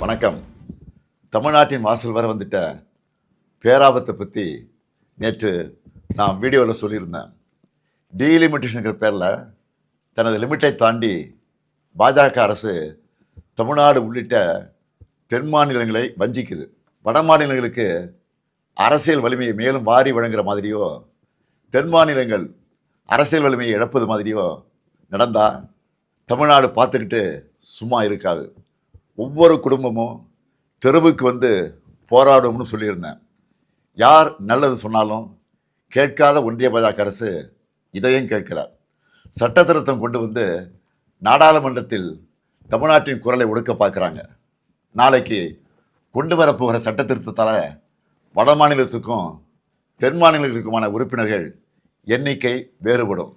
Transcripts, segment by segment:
வணக்கம். தமிழ்நாட்டின் வாசல் வர வந்துட்ட பேராபத்தை பற்றி நேற்று நான் வீடியோவில் சொல்லியிருந்தேன். டீலிமிட்டேஷனுங்கிற பேரில் தனது லிமிட்டை தாண்டி பாஜக அரசு தமிழ்நாடு உள்ளிட்ட தென் மாநிலங்களை வஞ்சிக்குது. வட மாநிலங்களுக்கு அரசியல் வலிமையை மேலும் வாரி வழங்குற மாதிரியோ, தென் மாநிலங்கள் அரசியல் வலிமையை இழப்பது மாதிரியோ நடந்தால் தமிழ்நாடு பார்த்துக்கிட்டு சும்மா இருக்காது. ஒவ்வொரு குடும்பமும் தெருவுக்கு வந்து போராடும்னு சொல்லியிருந்தேன். யார் நல்லது சொன்னாலும் கேட்காத ஒன்றிய பாஜக அரசு இதையும் கேட்கல. சட்ட திருத்தம் கொண்டு வந்து நாடாளுமன்றத்தில் தமிழ்நாட்டின் குரலை ஒடுக்க பார்க்குறாங்க. நாளைக்கு கொண்டு வரப்போகிற சட்ட திருத்தத்தால் வட மாநிலத்துக்கும் தென் மாநிலங்களுக்குமான உறுப்பினர்கள் எண்ணிக்கை வேறுபடும்.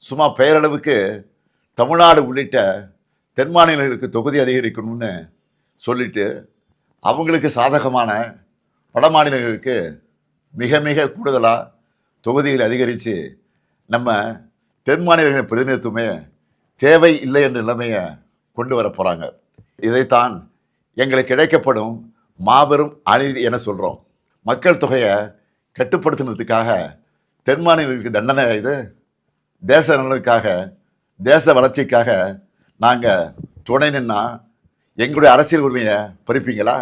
சும்மா பெயரளவுக்கு தமிழ்நாடு உள்ளிட்ட தென் மாநிலங்களுக்கு தொகுதி அதிகரிக்கணும்னு சொல்லிட்டு அவங்களுக்கு சாதகமான வட மாநிலங்களுக்கு மிக மிக கூடுதலாக தொகுதிகளை அதிகரித்து நம்ம தென் மாநிலங்களின் பிரதிநிதித்துவமே தேவை இல்லை என்ற நிலைமையை கொண்டு வர போகிறாங்க. இதைத்தான் எங்களுக்கு கிடைக்கப்படும் மாபெரும் அநீதி என சொல்கிறோம். மக்கள் தொகையை கட்டுப்படுத்தினதுக்காக தென் மாநிலங்களுக்கு தண்டனை இது. தேச நலனுக்காக, தேச வளர்ச்சிக்காக நாங்கள் துணை நின்னா எங்களுடைய அரசியல் உரிமையை பறிப்பீங்களா?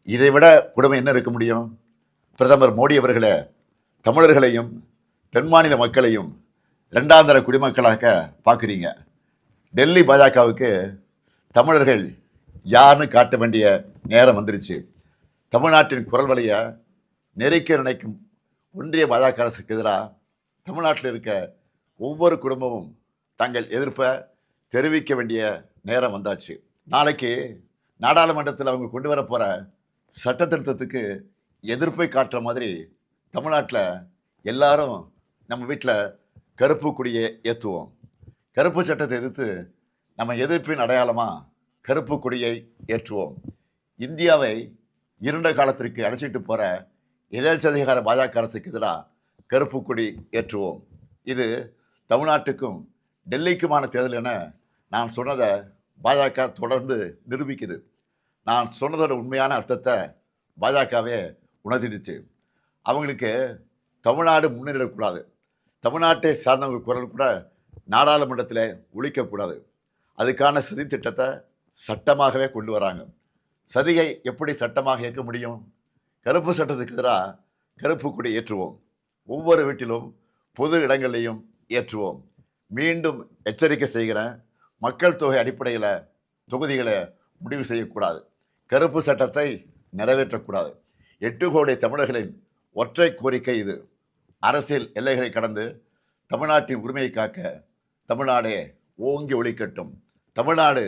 இதை விட கொடுமை என்ன இருக்க முடியும்? பிரதமர் மோடி அவர்களே, தமிழர்களையும் தென் மாநில மக்களையும் இரண்டாந்தர குடிமக்களாக பார்க்குறீங்க. டெல்லி பாஜகவுக்கு தமிழர்கள் யாருன்னு காட்ட வேண்டிய நேரம் வந்துருச்சு. தமிழ்நாட்டின் குரல் வலையை நெருக்க நினைக்கும் ஒன்றிய பாஜக அரசுக்கு எதிராக தமிழ்நாட்டில் இருக்க ஒவ்வொரு குடும்பமும் தங்கள் எதிர்ப்பை தெரிவிக்க வேண்டிய நேரம் வந்தாச்சு. நாளைக்கு நாடாளுமன்றத்தில் அவங்க கொண்டு வர போகிற சட்ட திருத்தத்துக்கு எதிர்ப்பை காட்டுற மாதிரி தமிழ்நாட்டில் எல்லாரும் நம்ம வீட்டில் கருப்பு கொடியை ஏற்றுவோம். கருப்பு சட்டத்தை எதிர்த்து நம்ம எதிர்ப்பின் அடையாளமாக கருப்பு கொடியை ஏற்றுவோம். இந்தியாவை இருண்ட காலத்திற்கு அழைச்சிட்டு போகிற எதேச்சதிகார பாஜக அரசுக்கு எதிராக கருப்பு கொடி ஏற்றுவோம். இது தமிழ்நாட்டுக்கும் டெல்லிக்குமான தேர்தல் என நான் சொன்னதை பாஜக தொடர்ந்து நிரூபிக்குது. நான் சொன்னதோட உண்மையான அர்த்தத்தை பாஜகவே உணர்த்திடுச்சு. அவங்களுக்கு தமிழ்நாடு முன்னேறக்கூடாது, தமிழ்நாட்டை சார்ந்தவங்க குரல் கூட நாடாளுமன்றத்தில் ஒழிக்கக்கூடாது. அதுக்கான சதி திட்டத்தை சட்டமாகவே கொண்டு வராங்க. சதியை எப்படி சட்டமாக ஏற்க முடியும்? கருப்பு சட்டத்துக்கு எதிராக கருப்பு கொடி ஏற்றுவோம். ஒவ்வொரு வீட்டிலும் பொது இடங்களையும் ஏற்றுவோம். மீண்டும் எச்சரிக்கை செய்கிறேன், மக்கள் தொகை அடிப்படையில் தொகுதிகளை முடிவு செய்யக்கூடாது. கருப்பு சட்டத்தை நிறைவேற்றக்கூடாது. 8 கோடி தமிழர்களின் ஒற்றை கோரிக்கை இது. அரசியல் எல்லைகளை கடந்து தமிழ்நாட்டின் உரிமையை காக்க தமிழ்நாடே ஓங்கி ஒலிக்கட்டும். தமிழ்நாடு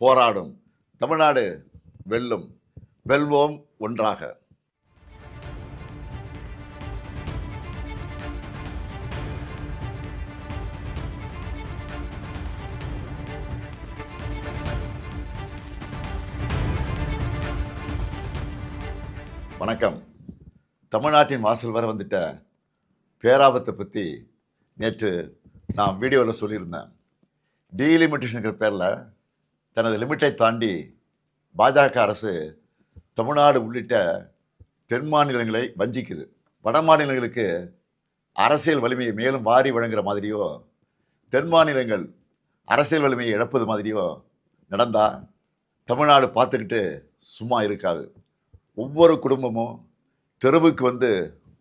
போராடும், தமிழ்நாடு வெல்லும். வெல்வோம் ஒன்றாக. வணக்கம். தமிழ்நாட்டின் வாசல் வர வந்துட்ட பேராபத்தை பற்றி நேற்று நான் வீடியோவில் சொல்லியிருந்தேன். டீலிமிட்டேஷனுங்கிற பேரில் தனது லிமிட்டை தாண்டி பாஜக அரசு தமிழ்நாடு உள்ளிட்ட தென் மாநிலங்களை வஞ்சிக்குது. வட மாநிலங்களுக்கு அரசியல் வலிமையை மேலும் வாரி வழங்குற மாதிரியோ, தென் மாநிலங்கள் அரசியல் வலிமையை இழப்பது மாதிரியோ நடந்தால் தமிழ்நாடு பார்த்துக்கிட்டு சும்மா இருக்காது. ஒவ்வொரு குடும்பமும் தெருவுக்கு வந்து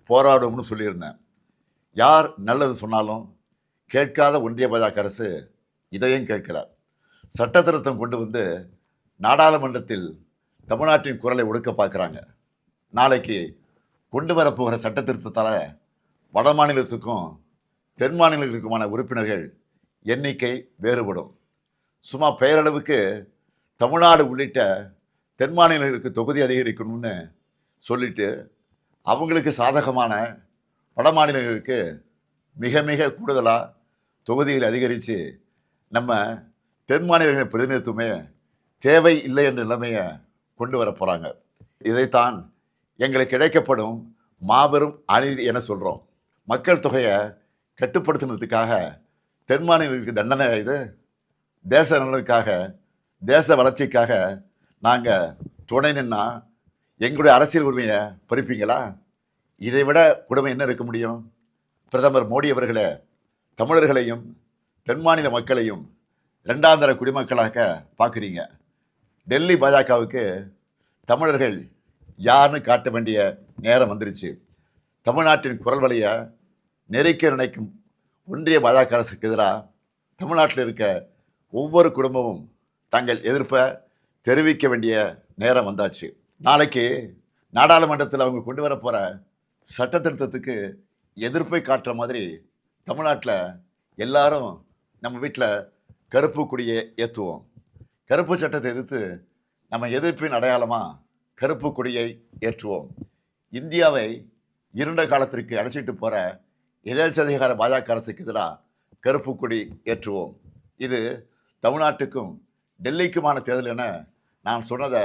போராடும்னு சொல்லியிருந்தேன். யார் நல்லது சொன்னாலும் கேட்காத ஒன்றிய பாஜக அரசு இதையும் கேட்கல. சட்ட திருத்தம் கொண்டு வந்து நாடாளுமன்றத்தில் தமிழ்நாட்டின் குரலை ஒடுக்க பார்க்குறாங்க. நாளைக்கு கொண்டு வரப்போகிற சட்ட திருத்தத்தால் வட மாநிலத்துக்கும் தென் மாநிலங்களுக்குமான உறுப்பினர்கள் எண்ணிக்கை வேறுபடும். சும்மா பெயரளவுக்கு தமிழ்நாடு உள்ளிட்ட தென் மாநிலங்களுக்கு தொகுதி அதிகரிக்கணும்னு சொல்லிட்டு அவங்களுக்கு சாதகமான வட மாநிலங்களுக்கு மிக மிக கூடுதலாக தொகுதிகளை அதிகரித்து நம்ம தென் மாநிலங்களின் பிரதிநிதித்துவமே தேவை இல்லை என்ற நிலைமையை கொண்டு வர போகிறாங்க. இதைத்தான் எங்களுக்கு கிடைக்கப்படும் மாபெரும் அநீதி என சொல்கிறோம். மக்கள் தொகையை கட்டுப்படுத்தினதுக்காக தென் மாநிலங்களுக்கு தண்டனை இது. தேச நலனுக்காக, தேச வளர்ச்சிக்காக நாங்கள் துணை நின்னா எங்களுடைய அரசியல் உரிமையை பறிப்பீங்களா? இதை விட கொடுமை என்ன இருக்க முடியும்? பிரதமர் மோடி அவர்களே, தமிழர்களையும் தென் மாநில மக்களையும் இரண்டாந்தர குடிமக்களாக பார்க்குறீங்க. டெல்லி பாஜகவுக்கு தமிழர்கள் யாருன்னு காட்ட வேண்டிய நேரம் வந்துருச்சு. தமிழ்நாட்டின் குரல் வழியை நெருக்க நினைக்கும் ஒன்றிய பாஜக அரசுக்கு எதிராக தமிழ்நாட்டில் இருக்க ஒவ்வொரு குடும்பமும் தங்கள் எதிர்ப்பை தெரிவிக்க வேண்டிய நேரம் வந்தாச்சு. நாளைக்கு நாடாளுமன்றத்தில் அவங்க கொண்டு வர போகிற சட்ட திருத்தத்துக்கு எதிர்ப்பை காட்டுற மாதிரி தமிழ்நாட்டில் எல்லாரும் நம்ம வீட்டில் கருப்பு கொடியை ஏற்றுவோம். கருப்பு சட்டத்தை எதிர்த்து நம்ம எதிர்ப்பின் அடையாளமாக கருப்பு கொடியை ஏற்றுவோம். இந்தியாவை இருண்ட காலத்திற்கு அழைச்சிட்டு போகிற எதேச்சதிகார பாஜக அரசுக்கு எதிராக கருப்பு கொடி ஏற்றுவோம். இது தமிழ்நாட்டுக்கும் டெல்லிக்குமான தேர்தல் என நான் சொன்னதை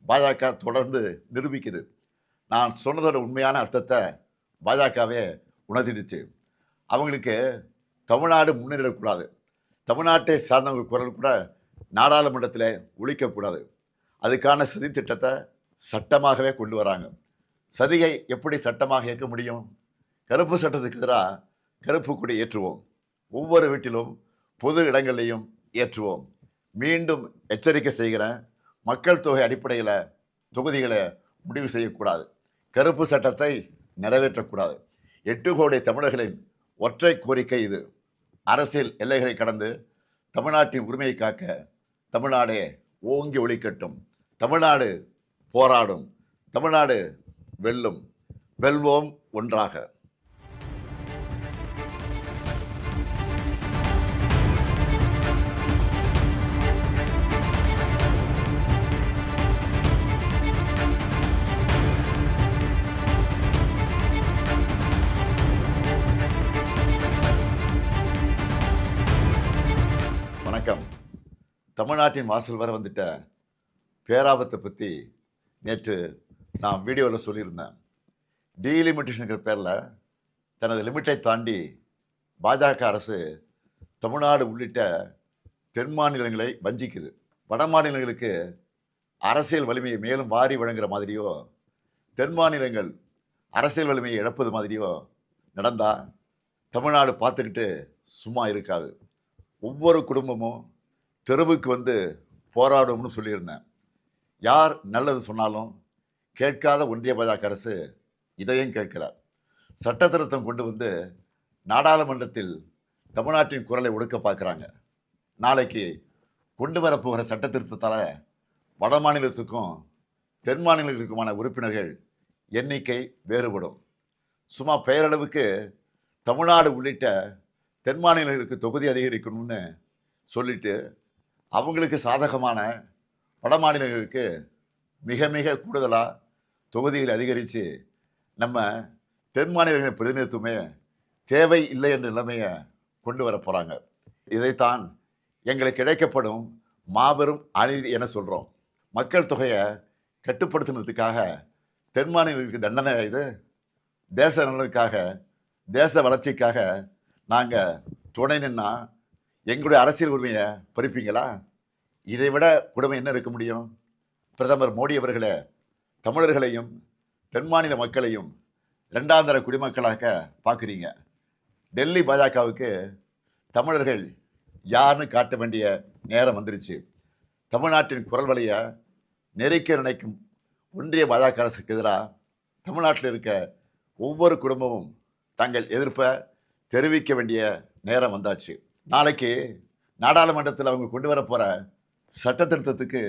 பாஜக தொடர்ந்து நிரூபிக்குது. நான் சொன்னதோட உண்மையான அர்த்தத்தை பாஜகவே உணர்த்திடுச்சு. அவங்களுக்கு தமிழ்நாடு முன்னேறக்கூடாது, தமிழ்நாட்டை சார்ந்தவங்க குரல் கூட நாடாளுமன்றத்தில் ஒழிக்கக்கூடாது. அதுக்கான சதி திட்டத்தை சட்டமாகவே கொண்டு வராங்க. சதியை எப்படி சட்டமாக ஏற்க முடியும்? கருப்பு சட்டத்துக்கு எதிராக கருப்பு கொடி ஏற்றுவோம். ஒவ்வொரு வீட்டிலும் பொது இடங்களையும் ஏற்றுவோம். மீண்டும் எச்சரிக்கை செய்கிறேன், மக்கள் தொகை அடிப்படையில் தொகுதிகளை முடிவு செய்யக்கூடாது. கருப்பு சட்டத்தை நிறைவேற்றக்கூடாது. 8 கோடி தமிழர்களின் ஒற்றை கோரிக்கை இது. அரசியல் எல்லைகளை கடந்து தமிழ்நாட்டின் உரிமையை காக்க தமிழ்நாடே ஓங்கி ஒலிக்கட்டும். தமிழ்நாடு போராடும், தமிழ்நாடு வெல்லும். வெல்வோம் ஒன்றாக. வணக்கம். தமிழ்நாட்டின் வாசல் வர வந்துட்ட பேராபத்தை பற்றி நேற்று நான் வீடியோவில் சொல்லியிருந்தேன். டீலிமிட்டேஷனுங்கிற பேரில் தனது லிமிட்டை தாண்டி பாஜக அரசு தமிழ்நாடு உள்ளிட்ட தென் மாநிலங்களை வஞ்சிக்குது. வட மாநிலங்களுக்கு அரசியல் வலிமையை மேலும் வாரி வழங்குகிற மாதிரியோ, தென் மாநிலங்கள் அரசியல் வலிமையை இழப்பது மாதிரியோ நடந்தால் தமிழ்நாடு பார்த்துக்கிட்டு சும்மா இருக்காது. ஒவ்வொரு குடும்பமும் தெருவுக்கு வந்து போராடும்னு சொல்லியிருந்தேன். யார் நல்லது சொன்னாலும் கேட்காத ஒன்றிய பாஜக அரசு இதையும் கேட்கல. சட்ட திருத்தம் கொண்டு வந்து நாடாளுமன்றத்தில் தமிழ்நாட்டின் குரலை ஒடுக்க பார்க்குறாங்க. நாளைக்கு கொண்டு வரப்போகிற சட்ட திருத்தத்தால் வட மாநிலத்துக்கும் தென் மாநிலங்களுக்குமான உறுப்பினர்கள் எண்ணிக்கை வேறுபடும். சும்மா பெயரளவுக்கு தமிழ்நாடு உள்ளிட்ட தென் மாநிலங்களுக்கு தொகுதி அதிகரிக்கணும்னு சொல்லிட்டு அவங்களுக்கு சாதகமான வட மாநிலங்களுக்கு மிக மிக கூடுதலாக தொகுதிகளை அதிகரித்து நம்ம தென் மாநிலங்களின் பிரதிநிதித்துவமே தேவை இல்லை என்ற நிலைமையை கொண்டு வர போகிறாங்க. இதைத்தான் எங்களுக்கு கிடைக்கப்படும் மாபெரும் அநீதி என சொல்கிறோம். மக்கள் தொகையை கட்டுப்படுத்தினதுக்காக தென் மாநிலங்களுக்கு தண்டனை இது. தேச நலனுக்காக, தேச வளர்ச்சிக்காக நாங்கள் துணை நின்னா எங்களுடைய அரசியல் உரிமையை பறிப்பீங்களா? இதை விட கொடுமை என்ன இருக்க முடியும்? பிரதமர் மோடி அவர்களே, தமிழர்களையும் தென் மாநில மக்களையும் இரண்டாந்தர குடிமக்களாக பார்க்குறீங்க. டெல்லி பாஜகவுக்கு தமிழர்கள் யாருன்னு காட்ட வேண்டிய நேரம் வந்துருச்சு. தமிழ்நாட்டின் குரல் வழியை நெருக்க நினைக்கும் ஒன்றிய பாஜக அரசுக்கு எதிராக தமிழ்நாட்டில் இருக்க ஒவ்வொரு குடும்பமும் தங்கள் எதிர்ப்பை தெரிவிக்க வேண்டிய நேரம் வந்தாச்சு. நாளைக்கு நாடாளுமன்றத்தில் அவங்க கொண்டு வர போகிற சட்ட திருத்தத்துக்கு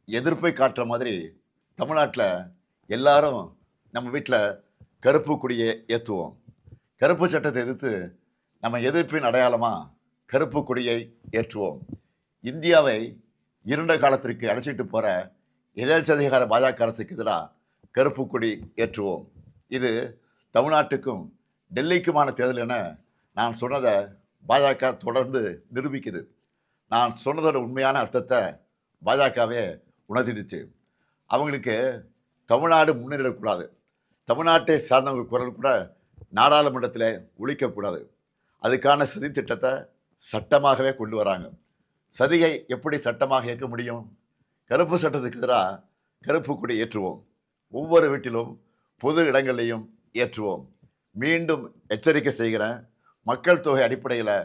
எதிர்ப்பை காட்டுற மாதிரி தமிழ்நாட்டில் எல்லாரும் நம்ம வீட்டில் கருப்பு கொடியை ஏற்றுவோம். கருப்பு சட்டத்தை எதிர்த்து நம்ம எதிர்ப்பின் அடையாளமாக கருப்பு கொடியை ஏற்றுவோம். இந்தியாவை இருண்ட காலத்திற்கு அழைச்சிட்டு போகிற எதேச்சதிகார பாஜக அரசுக்கு எதிராக கருப்பு கொடி ஏற்றுவோம். இது தமிழ்நாட்டுக்கும் டெல்லிக்குமான தேர்தல் என நான் சொன்னதை பாஜக தொடர்ந்து நிரூபிக்குது. நான் சொன்னதோட உண்மையான அர்த்தத்தை பாஜகவே உணர்த்திடுச்சு. அவங்களுக்கு தமிழ்நாடு முன்னேறக்கூடாது, தமிழ்நாட்டை சார்ந்தவங்க குரல் கூட நாடாளுமன்றத்தில் ஒழிக்கக்கூடாது. அதுக்கான சதி திட்டத்தை சட்டமாகவே கொண்டு வராங்க. சதியை எப்படி சட்டமாக ஏற்க முடியும்? கருப்பு சட்டத்துக்கு எதிராக கருப்பு கொடி ஏற்றுவோம். ஒவ்வொரு வீட்டிலும் பொது இடங்களையும் ஏற்றுவோம். மீண்டும் எச்சரிக்கை செய்கிறேன், மக்கள் தொகை அடிப்படையில்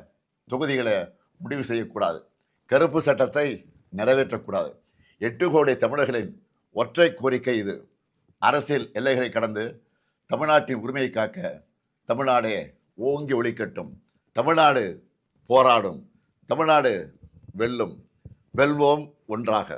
தொகுதிகளை முடிவு செய்யக்கூடாது. கருப்பு சட்டத்தை நிறைவேற்றக்கூடாது. 8 கோடி தமிழர்களின் ஒற்றை கோரிக்கை இது. அரசியல் எல்லைகளை கடந்து தமிழ்நாட்டின் உரிமையை காக்க தமிழ்நாடே ஓங்கி ஒலிக்கட்டும். தமிழ்நாடு போராடும். தமிழ்நாடு வெல்லும். வெல்வோம் ஒன்றாக.